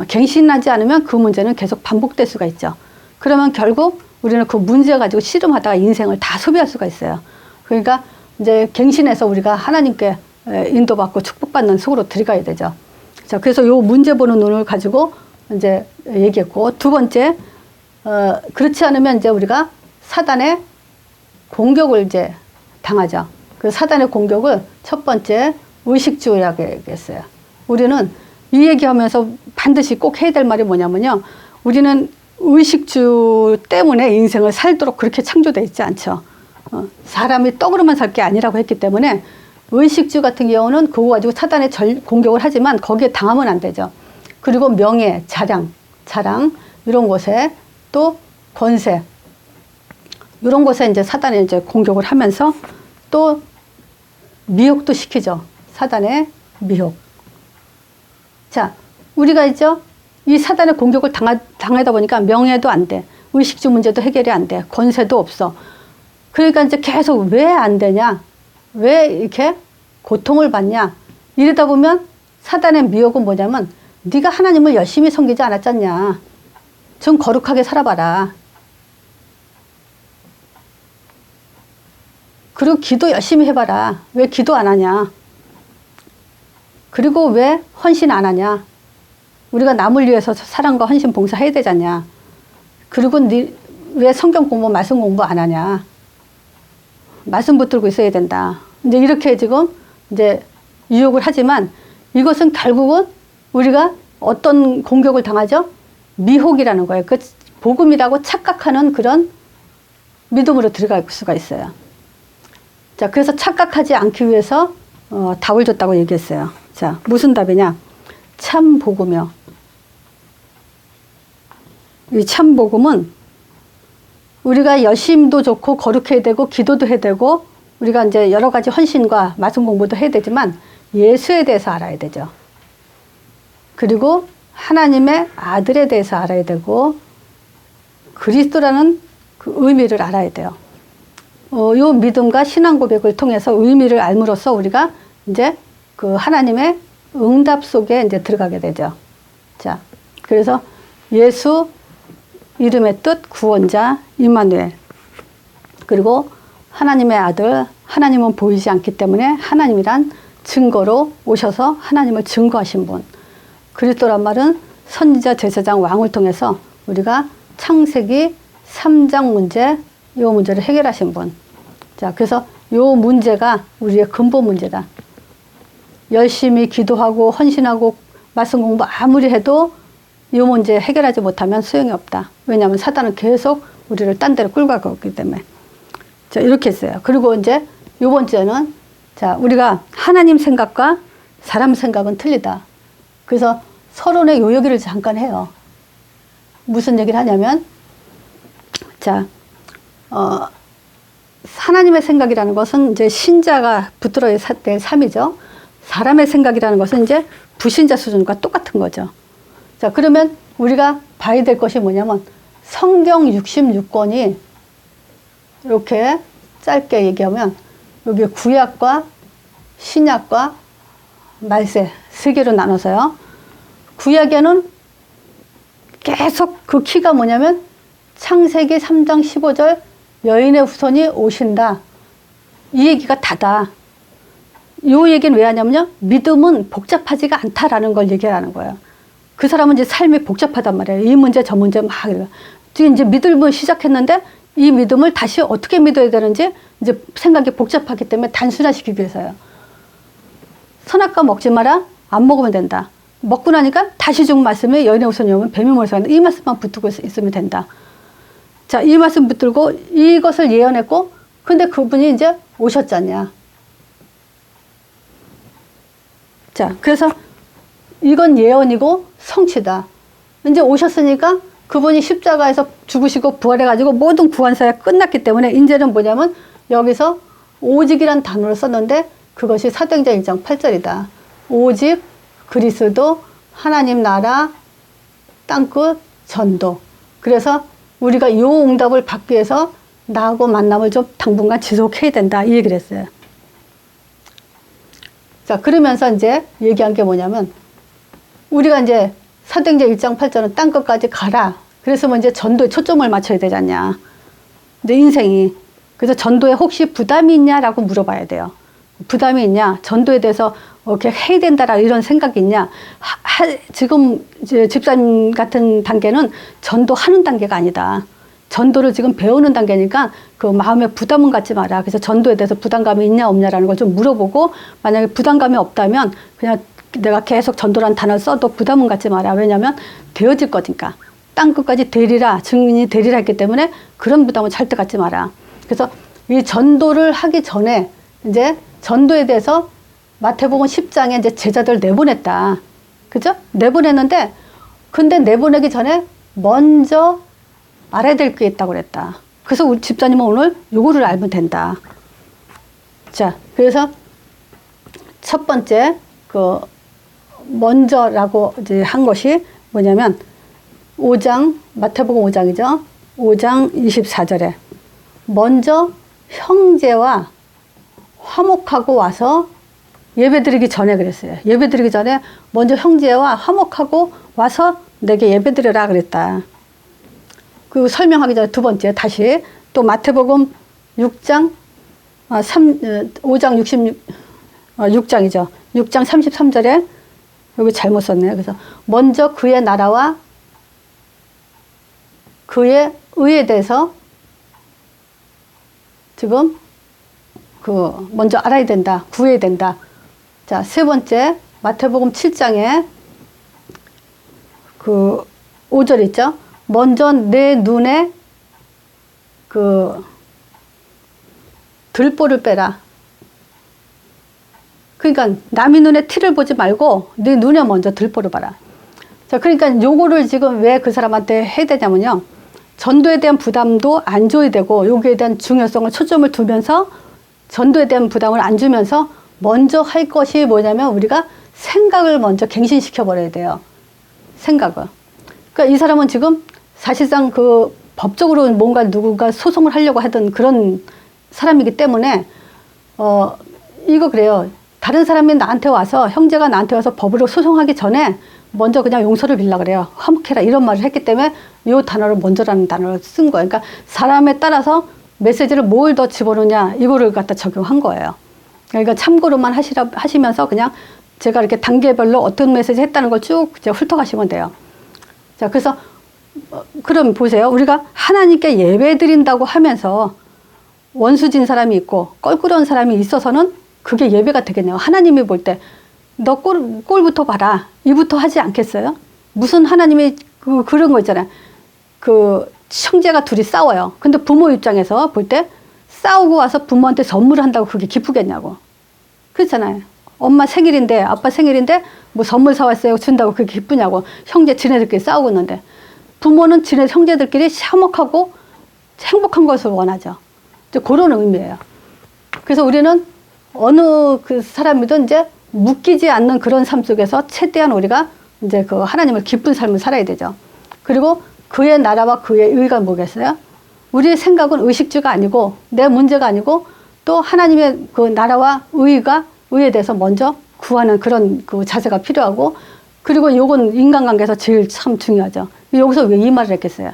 갱신하지 않으면 그 문제는 계속 반복될 수가 있죠. 그러면 결국 우리는 그 문제 가지고 씨름하다가 인생을 다 소비할 수가 있어요. 그러니까 이제 갱신해서 우리가 하나님께 인도받고 축복받는 속으로 들어가야 되죠. 자, 그래서 요 문제 보는 눈을 가지고 이제 얘기했고, 두 번째, 그렇지 않으면 이제 우리가 사단의 공격을 이제 당하죠. 그 사단의 공격을 첫 번째 의식주의라고 얘기했어요. 우리는 이 얘기하면서 반드시 꼭 해야 될 말이 뭐냐면요. 우리는 의식주 때문에 인생을 살도록 그렇게 창조되어 있지 않죠. 사람이 떡으로만 살 게 아니라고 했기 때문에 의식주 같은 경우는 그거 가지고 사단의 공격을 하지만 거기에 당하면 안 되죠. 그리고 명예, 자랑 이런 곳에 또 권세 이런 곳에 이제 사단이 이제 공격을 하면서 또 미혹도 시키죠. 사단의 미혹. 자, 우리가 있죠. 이 사단의 공격을 당하다 보니까 명예도 안 돼. 의식주 문제도 해결이 안 돼. 권세도 없어. 그러니까 이제 계속 왜 안 되냐? 왜 이렇게 고통을 받냐? 이러다 보면 사단의 미혹은 뭐냐면 네가 하나님을 열심히 섬기지 않았잖냐. 좀 거룩하게 살아봐라. 그리고 기도 열심히 해봐라. 왜 기도 안 하냐? 그리고 왜 헌신 안 하냐? 우리가 남을 위해서 사랑과 헌신 봉사 해야 되잖냐? 그리고 왜 성경 공부, 말씀 공부 안 하냐? 말씀 붙들고 있어야 된다. 이제 이렇게 지금 이제 유혹을 하지만 이것은 결국은 우리가 어떤 공격을 당하죠? 미혹이라는 거예요. 그 복음이라고 착각하는 그런 믿음으로 들어갈 수가 있어요. 자, 그래서 착각하지 않기 위해서 답을 줬다고 얘기했어요. 자, 무슨 답이냐? 참 복음이요. 이 참 복음은 우리가 열심도 좋고 거룩해야 되고 기도도 해야 되고 우리가 이제 여러 가지 헌신과 말씀 공부도 해야 되지만 예수에 대해서 알아야 되죠. 그리고 하나님의 아들에 대해서 알아야 되고 그리스도라는 그 의미를 알아야 돼요. 요 믿음과 신앙 고백을 통해서 의미를 알므로써 우리가 이제 그 하나님의 응답 속에 이제 들어가게 되죠. 자, 그래서 예수 이름의 뜻 구원자 임마누엘, 그리고 하나님의 아들, 하나님은 보이지 않기 때문에 하나님이란 증거로 오셔서 하나님을 증거하신 분. 그리스도란 말은 선지자, 제사장, 왕을 통해서 우리가 창세기 3장 문제, 이 문제를 해결하신 분. 자, 그래서 이 문제가 우리의 근본 문제다. 열심히 기도하고 헌신하고 말씀 공부 아무리 해도 이 문제 해결하지 못하면 소용이 없다. 왜냐하면 사단은 계속 우리를 딴 데로 끌고 가기 때문에. 자, 이렇게 했어요. 그리고 이제 요 번째는, 자, 우리가 하나님 생각과 사람 생각은 틀리다. 그래서 서론의 요 얘기를 잠깐 해요. 무슨 얘기를 하냐면, 자, 하나님의 생각이라는 것은 이제 신자가 붙들어야 될 삶이죠. 사람의 생각이라는 것은 이제 불신자 수준과 똑같은 거죠. 자, 그러면 우리가 봐야 될 것이 뭐냐면, 성경 66권이 이렇게 짧게 얘기하면, 여기 구약과 신약과 말세 세 개로 나눠서요. 구약에는 계속 그 키가 뭐냐면 창세기 3장 15절 여인의 후손이 오신다. 이 얘기가 다다. 이 얘기는 왜 하냐면요. 믿음은 복잡하지가 않다라는 걸 얘기하는 거예요. 그 사람은 이제 삶이 복잡하단 말이에요. 이 문제 저 문제 막. 지금 이제 믿음을 시작했는데 이 믿음을 다시 어떻게 믿어야 되는지 이제 생각이 복잡하기 때문에 단순화시키기 위해서요. 선악과 먹지 마라. 안 먹으면 된다. 먹고 나니까 다시 준 말씀이 여인의 후손이 오면 뱀이 몰아서 간다. 이 말씀만 붙들고 있으면 된다. 자, 이 말씀 붙들고 이것을 예언했고, 근데 그분이 이제 오셨잖냐. 자, 그래서 이건 예언이고 성취다. 이제 오셨으니까 그분이 십자가에서 죽으시고 부활해가지고 모든 구원사가 끝났기 때문에 이제는 뭐냐면 여기서 오직이란 단어를 썼는데 그것이 사도행전 1장 8절이다. 오직 그리스도 하나님 나라 땅끝 전도. 그래서 우리가 이 응답을 받기 위해서 나하고 만남을 좀 당분간 지속해야 된다. 이 얘기를 했어요. 자, 그러면서 이제 얘기한 게 뭐냐면 우리가 이제 사도행전 1장 8절은 땅끝까지 가라. 그래서 뭐 이제 전도에 초점을 맞춰야 되지 않냐. 내 인생이. 그래서 전도에 혹시 부담이 있냐라고 물어봐야 돼요. 부담이 있냐? 전도에 대해서 이렇게 해야 된다라 이런 생각이 있냐? 지금 이제 집사님 같은 단계는 전도하는 단계가 아니다. 전도를 지금 배우는 단계니까 그 마음에 부담은 갖지 마라. 그래서 전도에 대해서 부담감이 있냐 없냐라는 걸 좀 물어보고 만약에 부담감이 없다면 그냥 내가 계속 전도라는 단어를 써도 부담은 갖지 마라. 왜냐하면 되어질 거니까. 땅끝까지 되리라, 증인이 되리라 했기 때문에 그런 부담은 절대 갖지 마라. 그래서 이 전도를 하기 전에 이제 전도에 대해서 마태복음 10장에 이제 제자들 내보냈다. 그죠? 내보냈는데, 근데 내보내기 전에 먼저 알아야 될 게 있다고 그랬다. 그래서 우리 집사님은 오늘 요거를 알면 된다. 자, 그래서 첫 번째, 먼저라고 이제 한 것이 뭐냐면, 5장, 마태복음 5장이죠. 5장 24절에. 먼저 형제와 화목하고 와서 예배드리기 전에 그랬어요. 예배드리기 전에 먼저 형제와 화목하고 와서 내게 예배드려라 그랬다. 그리고 설명하기 전에 두 번째 다시 또 마태복음 6장 5장 6장이죠. 6장 33절에 여기 잘못 썼네요. 그래서 먼저 그의 나라와 그의 의에 대해서 지금 먼저 알아야 된다. 구해야 된다. 자, 세 번째, 마태복음 7장에 5절 있죠? 먼저 내 눈에 들보를 빼라. 그러니까 남의 눈에 티를 보지 말고 네 눈에 먼저 들보를 봐라. 자, 그러니까 요거를 지금 왜 그 사람한테 해야 되냐면요. 전도에 대한 부담도 안 줘야 되고 여기에 대한 중요성을 초점을 두면서 전도에 대한 부담을 안 주면서 먼저 할 것이 뭐냐면 우리가 생각을 먼저 갱신시켜 버려야 돼요. 생각을. 그러니까 이 사람은 지금 사실상 법적으로 뭔가 누군가 소송을 하려고 하던 그런 사람이기 때문에 이거 그래요. 다른 사람이 나한테 와서 형제가 나한테 와서 법으로 소송하기 전에 먼저 그냥 용서를 빌라 그래요. 화목해라 이런 말을 했기 때문에 이 단어를 먼저라는 단어를 쓴 거예요. 그러니까 사람에 따라서 메시지를 뭘 더 집어넣냐 이거를 갖다 적용한 거예요. 그러니까 참고로만 하시면서 그냥 제가 이렇게 단계별로 어떤 메시지 했다는 걸 쭉 훑어가시면 돼요. 자, 그래서 그럼 보세요. 우리가 하나님께 예배 드린다고 하면서 원수진 사람이 있고 껄끄러운 사람이 있어서는 그게 예배가 되겠네요. 하나님이 볼 때 너 꼴부터 봐라. 이부터 하지 않겠어요? 무슨 하나님이 그런 거 있잖아요. 그 형제가 둘이 싸워요. 근데 부모 입장에서 볼 때 싸우고 와서 부모한테 선물을 한다고 그게 기쁘겠냐고. 그렇잖아요. 엄마 생일인데 아빠 생일인데 뭐 선물 사왔어요 준다고 그게 기쁘냐고. 형제 지네들끼리 싸우고 있는데 부모는 지네 형제들끼리 화목하고 행복한 것을 원하죠. 이제 그런 의미예요. 그래서 우리는 어느 그 사람이든 이제 묶이지 않는 그런 삶 속에서 최대한 우리가 이제 그 하나님을 기쁜 삶을 살아야 되죠. 그리고 그의 나라와 그의 의가 뭐겠어요? 우리의 생각은 의식주가 아니고 내 문제가 아니고 또 하나님의 그 나라와 의에 대해서 먼저 구하는 그런 그 자세가 필요하고 그리고 요건 인간관계에서 제일 참 중요하죠. 여기서 왜 이 말을 했겠어요?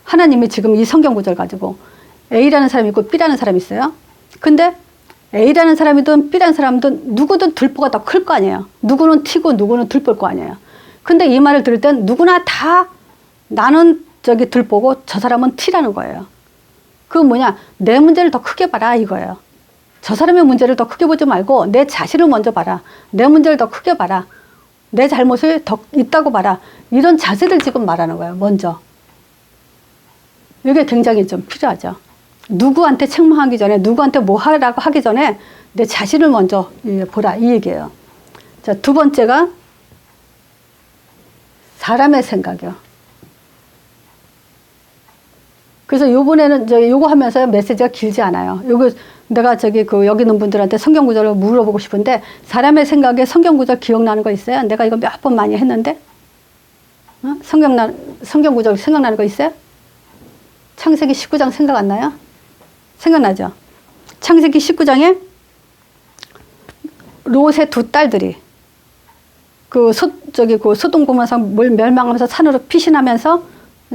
하나님이 지금 이 성경 구절 가지고 A라는 사람이 있고 B라는 사람이 있어요. 근데 A라는 사람이든 B라는 사람이든 누구든 들보가 더 클 거 아니에요. 누구는 T고 누구는 들보일 거 아니에요. 근데 이 말을 들을 땐 누구나 다 나는 저기 들보고 저 사람은 T라는 거예요. 그건 뭐냐? 내 문제를 더 크게 봐라 이거예요. 저 사람의 문제를 더 크게 보지 말고 내 자신을 먼저 봐라. 내 문제를 더 크게 봐라. 내 잘못을 더 있다고 봐라. 이런 자세를 지금 말하는 거예요. 먼저. 이게 굉장히 좀 필요하죠. 누구한테 책망하기 전에 누구한테 뭐 하라고 하기 전에 내 자신을 먼저 보라 이 얘기예요. 자, 두 번째가 사람의 생각이요. 그래서 요번에는 요거 하면서 메시지가 길지 않아요. 요거 내가 저기 그 여기 있는 분들한테 성경 구절을 물어보고 싶은데 사람의 생각에 성경 구절 기억나는 거 있어요? 내가 이거 몇 번 많이 했는데 성경 구절 생각나는 거 있어요? 창세기 19장 생각 안 나요? 생각나죠? 창세기 19장에 롯의 두 딸들이 그 소돔 고모라 멸망하면서 산으로 피신하면서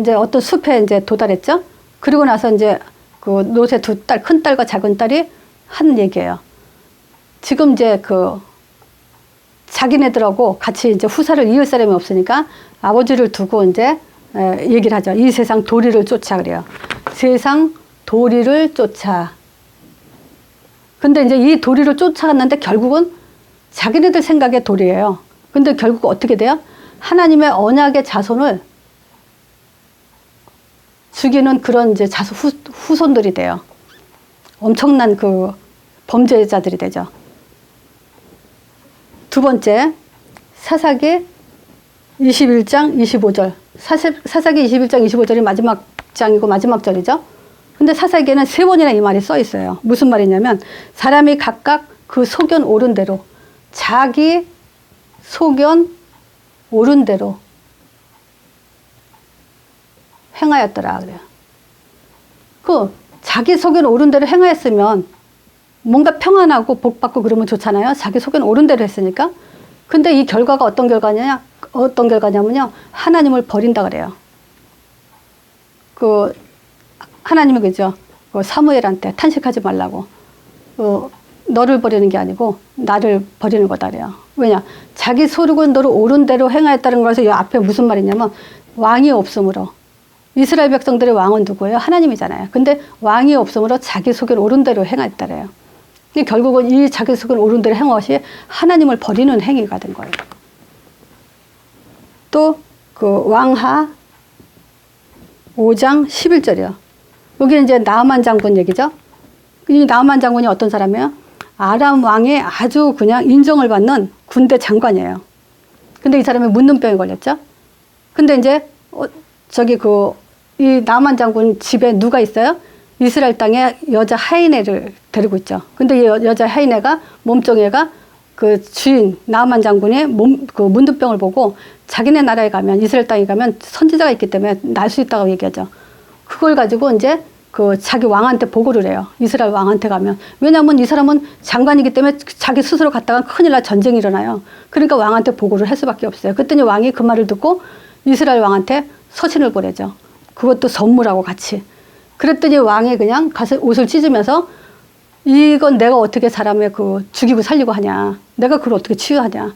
이제 어떤 숲에 이제 도달했죠. 그리고 나서 이제 그 롯의 두 딸, 큰 딸과 작은 딸이 한 얘기예요. 지금 이제 그 자기네들하고 같이 이제 후사를 이을 사람이 없으니까 아버지를 두고 이제 얘기를 하죠. 이 세상 도리를 쫓아 그래요. 세상 도리를 쫓아. 근데 이제 이 도리를 쫓아갔는데 결국은 자기네들 생각의 도리예요. 근데 결국 어떻게 돼요? 하나님의 언약의 자손을 죽이는 그런 이제 후손들이 돼요. 엄청난 그 범죄자들이 되죠. 두 번째, 사사기 21장 25절. 사사기 21장 25절이 마지막 장이고 마지막 절이죠. 근데 사사기에는 3번이나 이 말이 써 있어요. 무슨 말이냐면 사람이 각각 그 소견 옳은 대로 자기 소견 옳은 대로 행하였더라 그래요. 그 자기 속엔 옳은 대로 행하였으면 뭔가 평안하고 복받고 그러면 좋잖아요. 자기 속엔 옳은 대로 했으니까. 근데 이 결과가 어떤 결과냐면요. 하나님을 버린다 그래요. 그 하나님이 그죠. 그 사무엘한테 탄식하지 말라고. 너를 버리는 게 아니고 나를 버리는 거다 그래요. 왜냐? 자기 소견 대로 옳은 대로 행하였다는 것에서 이 앞에 무슨 말이냐면 왕이 없으므로 이스라엘 백성들의 왕은 누구예요? 하나님이잖아요. 근데 왕이 없으므로 자기 속엔 옳은 대로 행했다래요. 근데 결국은 이 자기 속엔 옳은 대로 행한 것이 하나님을 버리는 행위가 된 거예요. 또 그 왕하 5장 11절이요. 여기는 이제 나아만 장군 얘기죠. 이 나아만 장군이 어떤 사람이에요? 아람 왕의 아주 그냥 인정을 받는 군대 장관이에요. 근데 이 사람이 문둥병에 걸렸죠. 근데 이제 이 나만 장군 집에 누가 있어요? 이스라엘 땅에 여자 하이네를 데리고 있죠. 근데 이 여자 하이네가 몸종애가 그 주인 나만 장군의 그 문둥병을 보고 자기네 나라에 가면 이스라엘 땅에 가면 선지자가 있기 때문에 날 수 있다고 얘기하죠. 그걸 가지고 이제 그 자기 왕한테 보고를 해요. 이스라엘 왕한테 가면. 왜냐하면 이 사람은 장관이기 때문에 자기 스스로 갔다가 큰일 날 전쟁이 일어나요. 그러니까 왕한테 보고를 할 수밖에 없어요. 그랬더니 왕이 그 말을 듣고 이스라엘 왕한테 서신을 보내죠. 그것도 선물하고 같이. 그랬더니 왕이 그냥 가서 옷을 찢으면서 이건 내가 어떻게 사람을 죽이고 살리고 하냐. 내가 그걸 어떻게 치유하냐.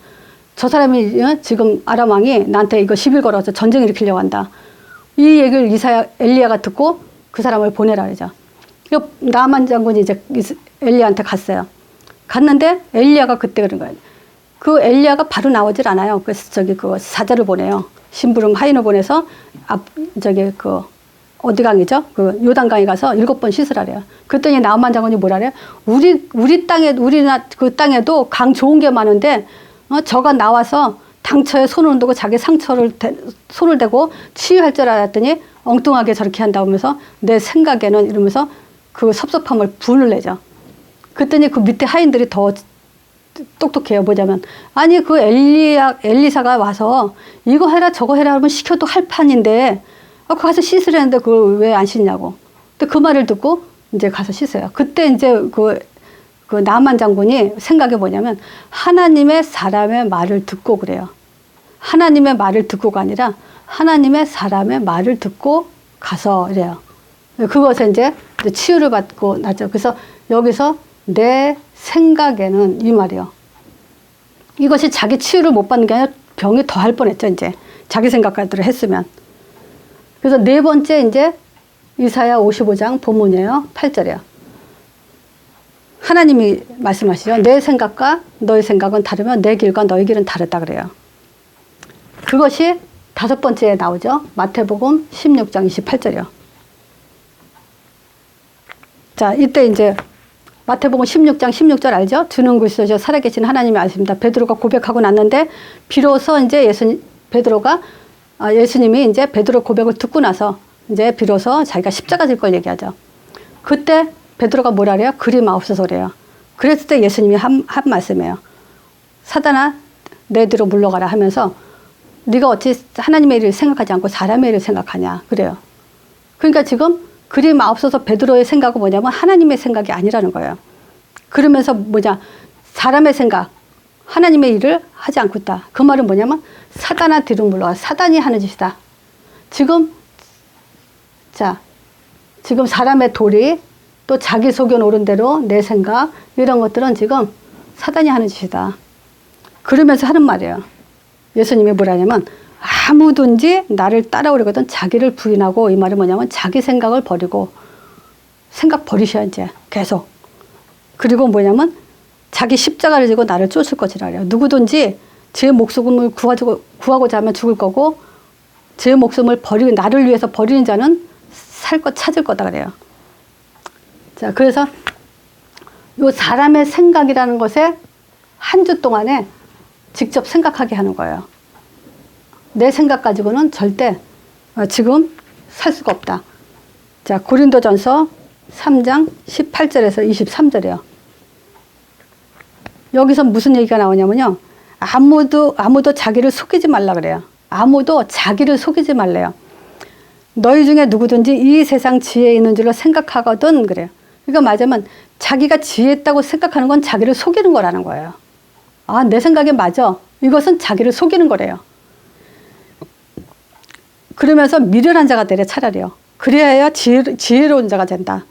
저 사람이 지금 아람 왕이 나한테 이거 시비 걸어서 전쟁 일으키려고 한다. 이 얘기를 엘리야가 듣고 그 사람을 보내라 그러죠. 나만 장군이 이제 엘리야한테 갔어요. 갔는데 엘리야가 그때 그런 거예요. 그 엘리야가 바로 나오질 않아요. 그래서 그 사자를 보내요. 심부름 하인을 보내서 어디 강이죠? 그 요단강에 가서 7번 씻으라래요. 그랬더니 나만 장군이 뭐라래요? 우리 땅에도 강 좋은 게 많은데, 저가 나와서 당처에 손을 대고 자기 상처를 손을 대고 치유할 줄 알았더니 엉뚱하게 저렇게 한다고 하면서 내 생각에는 이러면서 그 섭섭함을 분을 내죠. 그랬더니 그 밑에 하인들이 더 똑똑해요. 뭐냐면, 아니, 그 엘리사가 와서 이거 해라 저거 해라 하면 시켜도 할 판인데, 그거 가서 씻으려는데 그걸 왜 안 씻냐고. 근데 그 말을 듣고 이제 가서 씻어요. 그때 이제 그 나만 장군이 생각해 보냐면, 하나님의 사람의 말을 듣고 그래요. 하나님의 말을 듣고가 아니라 하나님의 사람의 말을 듣고 가서 이래요. 그것에 이제 치유를 받고 나죠. 그래서 여기서 내 생각에는 이 말이요. 이것이 자기 치유를 못 받는 게 아니라 병이 더 할 뻔했죠. 이제 자기 생각대로 했으면. 그래서 네 번째 이제 이사야 55장 본문이에요. 8절이에요. 하나님이 말씀하시죠. 내 생각과 너의 생각은 다르면 내 길과 너의 길은 다르다 그래요. 그것이 5번째에 나오죠. 마태복음 16장 28절이요. 자, 이때 이제 마태복음 16장 16절 알죠? 주는 구시소서 살아계신 하나님이 아십니다. 베드로가 고백하고 났는데 비로소 이제 예수님이 이제 베드로 고백을 듣고 나서 이제 비로소 자기가 십자가 질 걸 얘기하죠. 그때 베드로가 뭐라 그래요? 그리 마옵소서 그래요. 그랬을 때 예수님이 한 말씀이에요. 사단아 내 뒤로 물러가라 하면서 네가 어찌 하나님의 일을 생각하지 않고 사람의 일을 생각하냐 그래요. 그러니까 지금 그리 마옵소서 베드로의 생각은 뭐냐면 하나님의 생각이 아니라는 거예요. 그러면서 사람의 생각, 하나님의 일을 하지 않고 있다. 그 말은 뭐냐면 사단아 뒤로 물러가. 사단이 하는 짓이다. 지금 사람의 도리 또 자기 속여 놓은 대로 내 생각 이런 것들은 지금 사단이 하는 짓이다. 그러면서 하는 말이에요. 예수님이 뭐라냐면 아무든지 나를 따라오려거든 자기를 부인하고 이 말은 뭐냐면 자기 생각을 버리고 생각 버리셔야 이제 계속. 그리고 뭐냐면 자기 십자가를 지고 나를 쫓을 것이라 그래요. 누구든지 제 목숨을 구하고자 하면 죽을 거고 제 목숨을 나를 위해서 버리는 자는 찾을 거다 그래요. 자, 그래서 요 사람의 생각이라는 것에 한 주 동안에 직접 생각하게 하는 거예요. 내 생각 가지고는 절대 지금 살 수가 없다. 자, 고린도전서 3장 18절에서 23절이에요. 여기서 무슨 얘기가 나오냐면요. 아무도 자기를 속이지 말라 그래요. 아무도 자기를 속이지 말래요. 너희 중에 누구든지 이 세상 지혜에 있는 줄로 생각하거든 그래요. 그러니까 맞으면 자기가 지혜 있다고 생각하는 건 자기를 속이는 거라는 거예요. 아, 내 생각에 맞아. 이것은 자기를 속이는 거래요. 그러면서 미련한 자가 되래 차라리요. 그래야 지혜로운 자가 된다.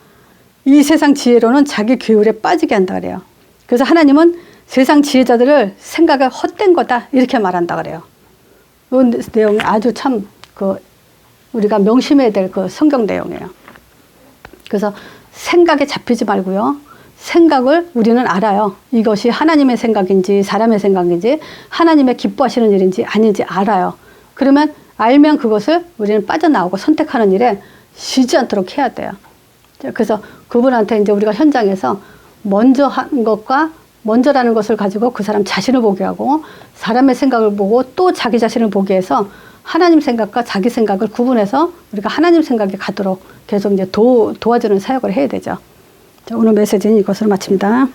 이 세상 지혜로는 자기 계율에 빠지게 한다 그래요. 그래서 하나님은 세상 지혜자들을 생각에 헛된 거다 이렇게 말한다 그래요. 이 내용이 아주 참 우리가 명심해야 될 그 성경 내용이에요. 그래서 생각에 잡히지 말고요. 생각을 우리는 알아요. 이것이 하나님의 생각인지 사람의 생각인지 하나님의 기뻐하시는 일인지 아닌지 알아요. 그러면 알면 그것을 우리는 빠져나오고 선택하는 일에 쉬지 않도록 해야 돼요. 그래서 그분한테 이제 우리가 현장에서 먼저 한 것과 먼저라는 것을 가지고 그 사람 자신을 보게 하고 사람의 생각을 보고 또 자기 자신을 보게 해서 하나님 생각과 자기 생각을 구분해서 우리가 하나님 생각에 가도록 계속 이제 도와주는 사역을 해야 되죠. 자, 오늘 메시지는 이것으로 마칩니다.